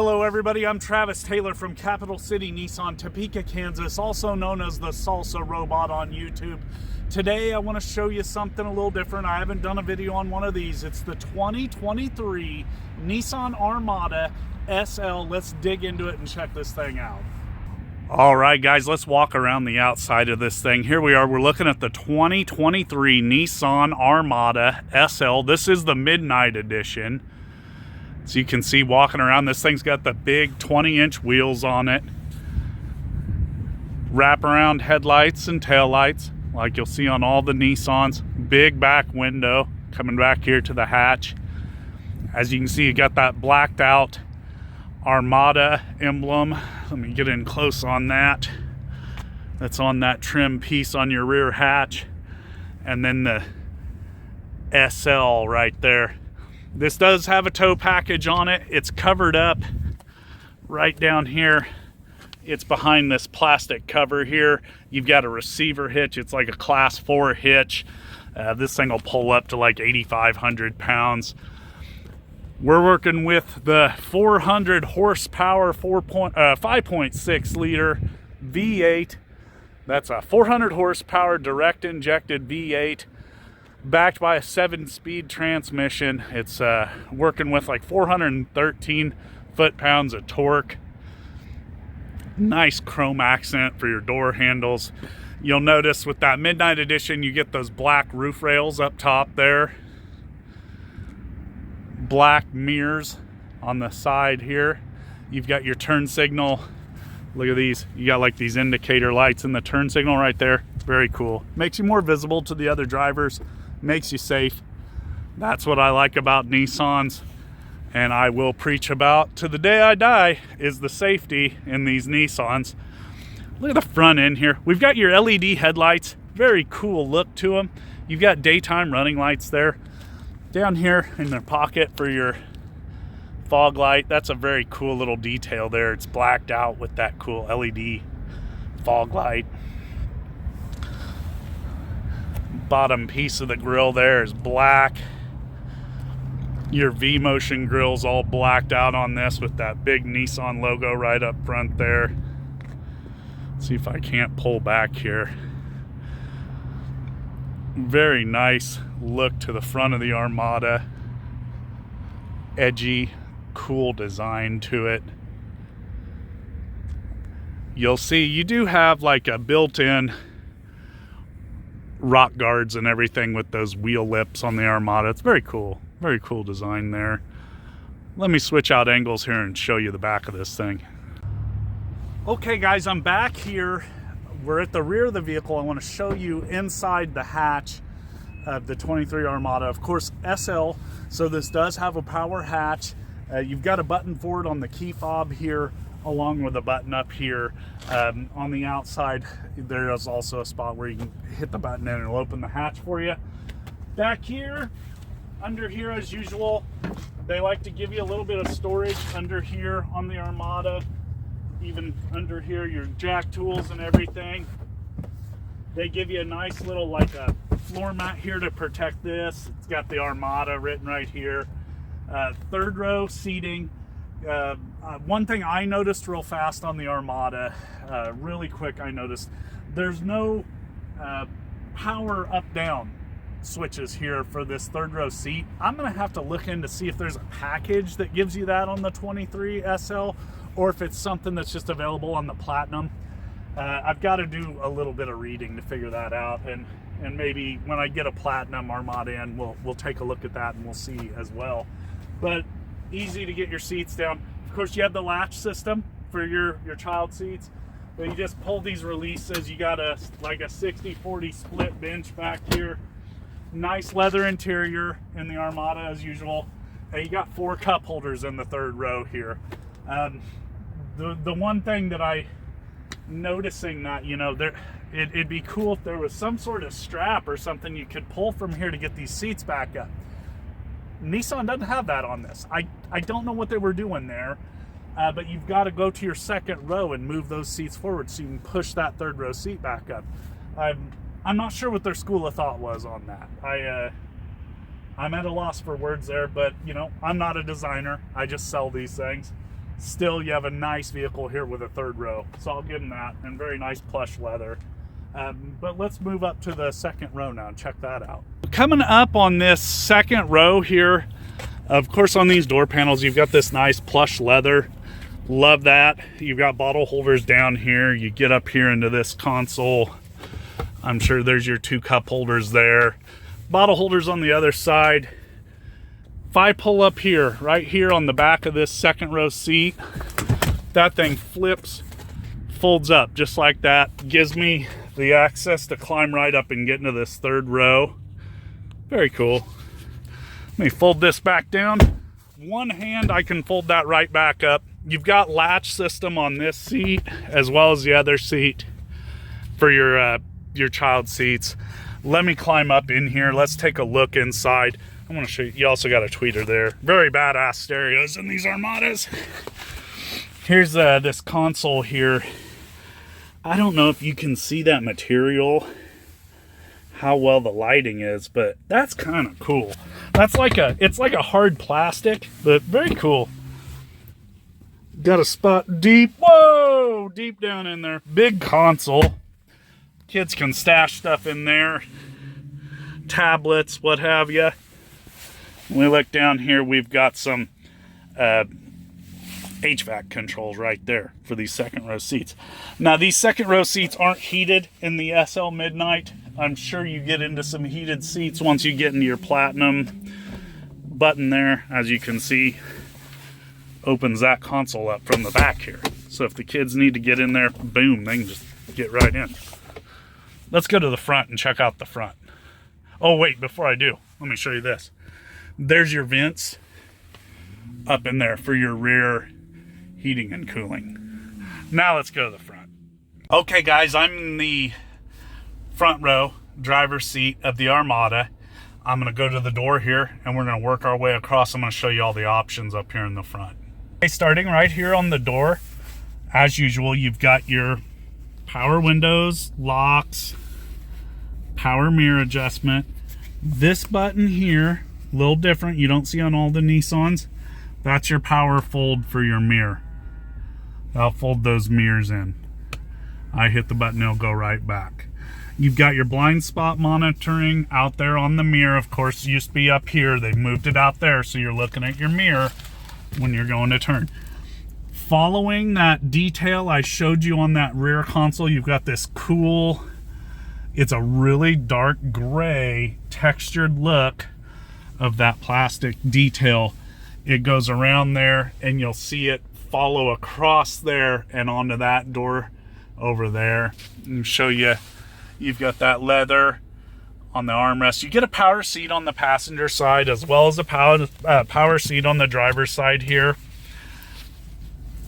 Hello everybody, I'm Travis Taylor from Capital City Nissan, Topeka, Kansas, also known as the Salsa robot on YouTube. Today I want to show you something a little different. I haven't done a video on one of these. It's the 2023 Nissan Armada SL. Let's dig into it and check this thing out. All right guys, let's walk around the outside of this thing. Here we are, we're looking at the 2023 Nissan Armada SL. This is the Midnight Edition. So you can see walking around, this thing's got the big 20-inch wheels on it. Wraparound headlights and taillights, like you'll see on all the Nissans. Big back window coming back here to the hatch. As you can see, you got that blacked out Armada emblem. Let me get in close on that. That's on that trim piece on your rear hatch. And then the SL right there. This does have a tow package on it. It's covered up right down here. It's behind this plastic cover here. You've got a receiver hitch. It's like a class 4 hitch. This thing will pull up to like 8,500 pounds. We're working with the 400 horsepower 5.6 liter V8. That's a 400 horsepower direct injected V8. Backed by a 7-speed transmission. It's working with like 413 foot-pounds of torque. Nice chrome accent for your door handles. You'll notice with that Midnight Edition, you get those black roof rails up top there. Black mirrors on the side here. You've got your turn signal. Look at these. You got like these indicator lights in the turn signal right there. Very cool. Makes you more visible to the other drivers. Makes you safe. That's what I like about Nissans, and I will preach about to the day I die, is the safety in these Nissans. Look at the front end here. We've got your LED headlights. Very cool look to them. You've got daytime running lights there. Down here in their pocket for your fog light. That's a very cool little detail there. It's blacked out with that cool LED fog light. Bottom piece of the grill there is black. Your V-motion grill's all blacked out on this with that big Nissan logo right up front there. Let's see if I can't pull back here. Very nice look to the front of the Armada. Edgy, cool design to it. You'll see you do have like a built-in rock guards and everything with those wheel lips on the Armada. It's very cool design there. Let me switch out angles here and show you the back of this thing. Okay guys, I'm back here. We're at the rear of the vehicle. I want to show you inside the hatch of the 23 Armada. Of course, SL, so this does have a power hatch. You've got a button for it on the key fob here, along with a button up here. On the outside, there is also a spot where you can hit the button and it'll open the hatch for you. Back here, under here as usual, they like to give you a little bit of storage under here on the Armada. Even under here, your jack tools and everything. They give you a nice little like a floor mat here to protect this. It's got the Armada written right here. Third row seating. One thing I noticed real fast on the Armada, really quick, I noticed there's no power up-down switches here for this third row seat. I'm gonna have to look in to see if there's a package that gives you that on the 23 SL, or if it's something that's just available on the Platinum. I've got to do a little bit of reading to figure that out, and maybe when I get a Platinum Armada in, we'll take a look at that and we'll see as well. But easy to get your seats down. Of course, you have the latch system for your child seats, but you just pull these releases. You got like a 60-40 split bench back here. Nice leather interior in the Armada as usual. You got 4 cup holders in the third row here. The one thing that I noticing that, you know, it'd be cool if there was some sort of strap or something you could pull from here to get these seats back up. Nissan doesn't have that on this. I don't know what they were doing there, but you've got to go to your second row and move those seats forward so you can push that third row seat back up. I'm not sure what their school of thought was on that. I'm at a loss for words there, but you know, I'm not a designer. I just sell these things. still you have a nice vehicle here with a third row. So I'll give them that, and very nice plush leather. But let's move up to the second row now and check that out. Coming up on this second row here, of course on these door panels, you've got this nice plush leather. Love that. You've got bottle holders down here. You get up here into this console. I'm sure there's your 2 cup holders there. Bottle holders on the other side. If I pull up here, right here on the back of this second row seat, that thing flips, folds up just like that. Gives me the access to climb right up and get into this third row. Very cool. Let me fold this back down. One hand, I can fold that right back up. You've got latch system on this seat as well as the other seat for your child seats. Let me climb up in here. Let's take a look inside. I want to show you. You also got a tweeter there. Very badass stereos in these Armadas. Here's this console here. I don't know if you can see that material, how well the lighting is, but that's kind of cool. That's like it's like a hard plastic, but very cool. Got a spot deep, whoa, deep down in there. Big console. Kids can stash stuff in there. Tablets, what have you. When we look down here, we've got some HVAC controls right there for these second row seats. Now, these second row seats aren't heated in the SL Midnight. I'm sure you get into some heated seats once you get into your Platinum. Button there, as you can see, opens that console up from the back here. So if the kids need to get in there, boom, they can just get right in. Let's go to the front and check out the front. Oh, wait, before I do, let me show you this. There's your vents up in there for your rear heating and cooling. Now let's go to the front. Okay, guys, I'm in the front row driver's seat of the Armada. I'm going to go to the door here and we're going to work our way across. I'm going to show you all the options up here in the front. Okay, starting right here on the door, as usual, you've got your power windows, locks, power mirror adjustment. This button here, a little different, you don't see on all the Nissans. That's your power fold for your mirror. I'll fold those mirrors in. I hit the button, it'll go right back. You've got your blind spot monitoring out there on the mirror. Of course, it used to be up here. They've moved it out there, so you're looking at your mirror when you're going to turn. Following that detail I showed you on that rear console, you've got this cool, it's a really dark gray textured look of that plastic detail. It goes around there and you'll see it follow across there and onto that door over there. And show you, you've got that leather on the armrest. You get a power seat on the passenger side as well as a power seat on the driver's side here.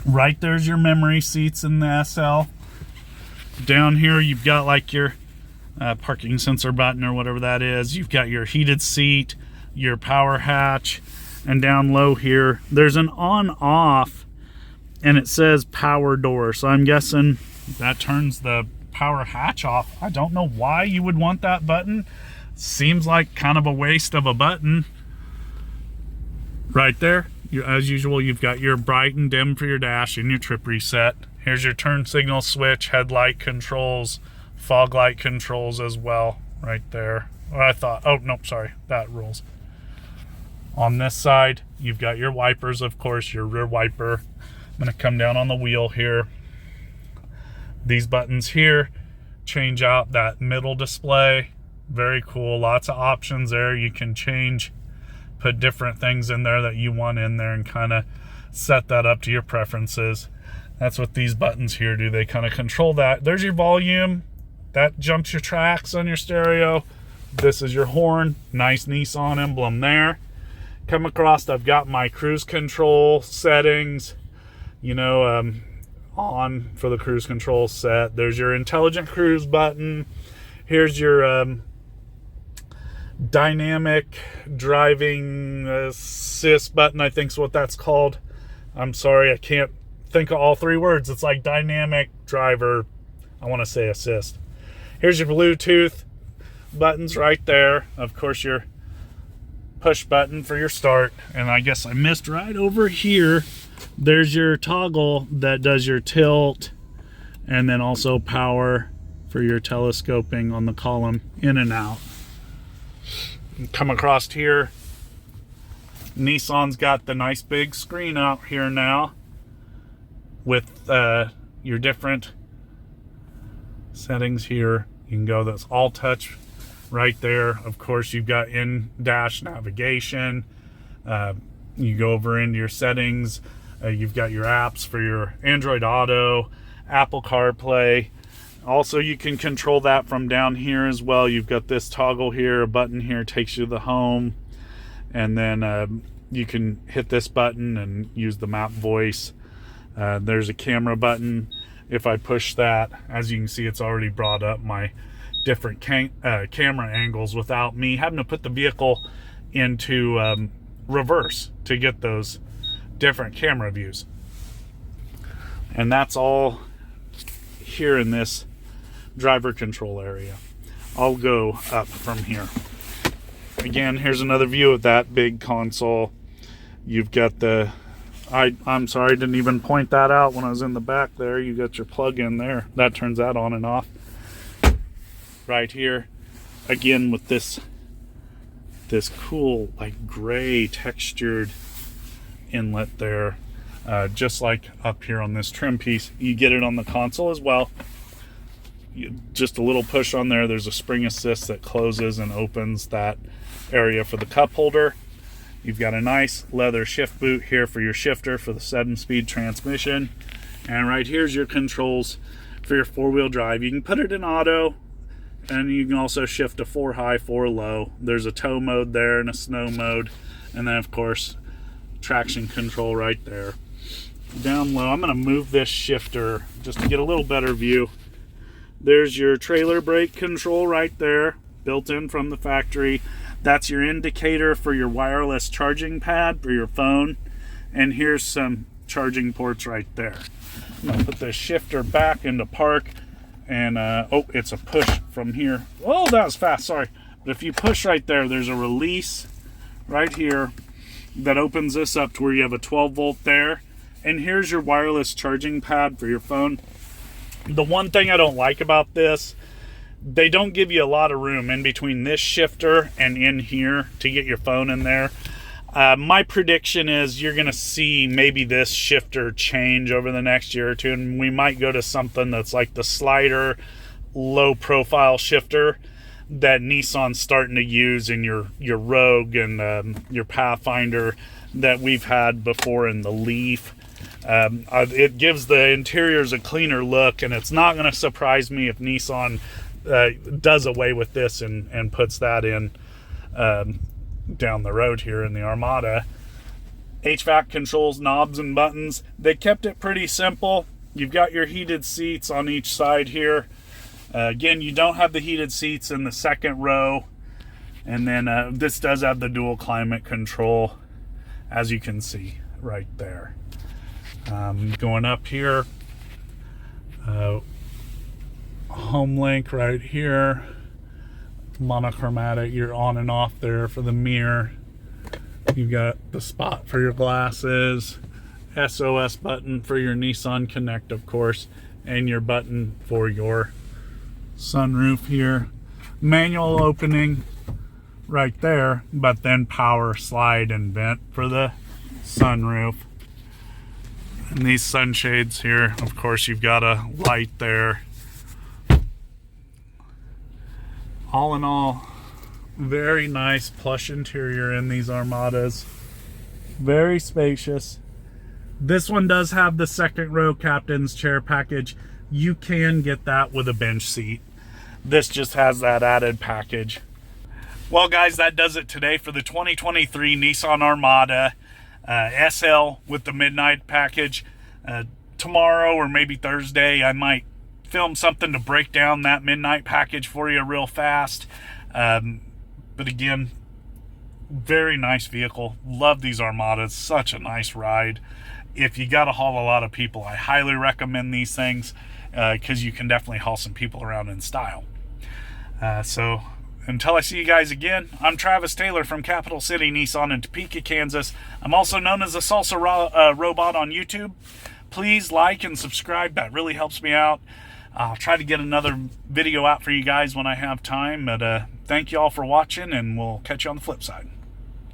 Right there's your memory seats in the SL. Down here you've got like your parking sensor button or whatever that is. You've got your heated seat, your power hatch, and down low here there's an on-off and it says power door. So I'm guessing that turns the power hatch off. I don't know why you would want that button. Seems like kind of a waste of a button. Right there, as usual, you've got your bright and dim for your dash and your trip reset. Here's your turn signal switch, headlight controls, fog light controls as well, right there. Or I thought, oh, nope, sorry, that rolls. On this side, you've got your wipers, of course, your rear wiper. I'm gonna come down on the wheel here. These buttons here change out that middle display. Very cool, lots of options there. You can change, put different things in there that you want in there and kind of set that up to your preferences. That's what these buttons here do. They kind of control that. There's your volume. That jumps your tracks on your stereo. This is your horn. Nice Nissan emblem there. Come across, I've got my cruise control settings, you know, on for the cruise control set. There's your intelligent cruise button. Here's your dynamic driving assist button, I think is what that's called. I'm sorry, I can't think of all three words. It's like dynamic driver, I want to say assist. Here's your Bluetooth buttons right there. Of course, your push button for your start. And I guess I missed right over here There's your toggle that does your tilt, and then also power for your telescoping on the column in and out. Come across here, Nissan's got the nice big screen out here now with your different settings here. You can go, that's all touch right there. Of course, you've got in-dash navigation. You go over into your settings. You've got your apps for your Android Auto, Apple CarPlay. Also, you can control that from down here as well. You've got this toggle here, a button here takes you to the home, and then you can hit this button and use the map voice. There's a camera button. If I push that, as you can see, it's already brought up my different camera angles without me having to put the vehicle into reverse to get those different camera views. And that's all here in this driver control area. I'll go up from here. Again, here's another view of that big console. You've got the, I'm sorry, I didn't even point that out when I was in the back there. You got your plug in there. That turns that on and off. Right here, again with this cool like gray textured inlet there. Just like up here on this trim piece, you get it on the console as well. Just a little push on there, there's a spring assist that closes and opens that area for the cup holder. You've got a nice leather shift boot here for your shifter for the 7-speed transmission. And right here's your controls for your 4-wheel drive. You can put it in auto, and you can also shift to 4 high, 4 low. There's a tow mode there and a snow mode. And then of course, traction control right there. Down low, I'm gonna move this shifter just to get a little better view. There's your trailer brake control right there, built in from the factory. That's your indicator for your wireless charging pad for your phone. And here's some charging ports right there. I'm gonna put this shifter back into park, and oh, it's a push from here. Oh, that was fast, sorry. But if you push right there, there's a release right here that opens this up to where you have a 12-volt there. And here's your wireless charging pad for your phone. The one thing I don't like about this, they don't give you a lot of room in between this shifter and in here to get your phone in there. My prediction is you're going to see maybe this shifter change over the next year or two, and we might go to something that's like the slider, low-profile shifter that Nissan's starting to use in your Rogue and your Pathfinder that we've had before in the Leaf. It gives the interiors a cleaner look, and it's not going to surprise me if Nissan does away with this and puts that in down the road here in the Armada. HVAC controls, knobs and buttons. They kept it pretty simple. You've got your heated seats on each side here. Again, you don't have the heated seats in the second row. And then this does have the dual climate control, as you can see right there. Going up here, home link right here, monochromatic, you're on and off there for the mirror. You've got the spot for your glasses, SOS button for your Nissan Connect, of course, and your button for your sunroof here. Manual opening right there, but then power slide and vent for the sunroof. And these sunshades here, of course, you've got a light there. All in all, very nice plush interior in these Armadas. Very spacious. This one does have the second row captain's chair package. You can get that with a bench seat. This just has that added package. Well, guys, that does it today for the 2023 Nissan Armada SL with the midnight package. Tomorrow or maybe Thursday, I might film something to break down that midnight package for you real fast. But again, very nice vehicle. Love these Armadas. Such a nice ride. If you got to haul a lot of people, I highly recommend these things because you can definitely haul some people around in style. So Until I see you guys again, I'm Travis Taylor from Capital City Nissan in Topeka, Kansas. I'm also known as the Salsa Robot on YouTube. Please like and subscribe. That really helps me out. I'll try to get another video out for you guys when I have time. But thank you all for watching, and we'll catch you on the flip side.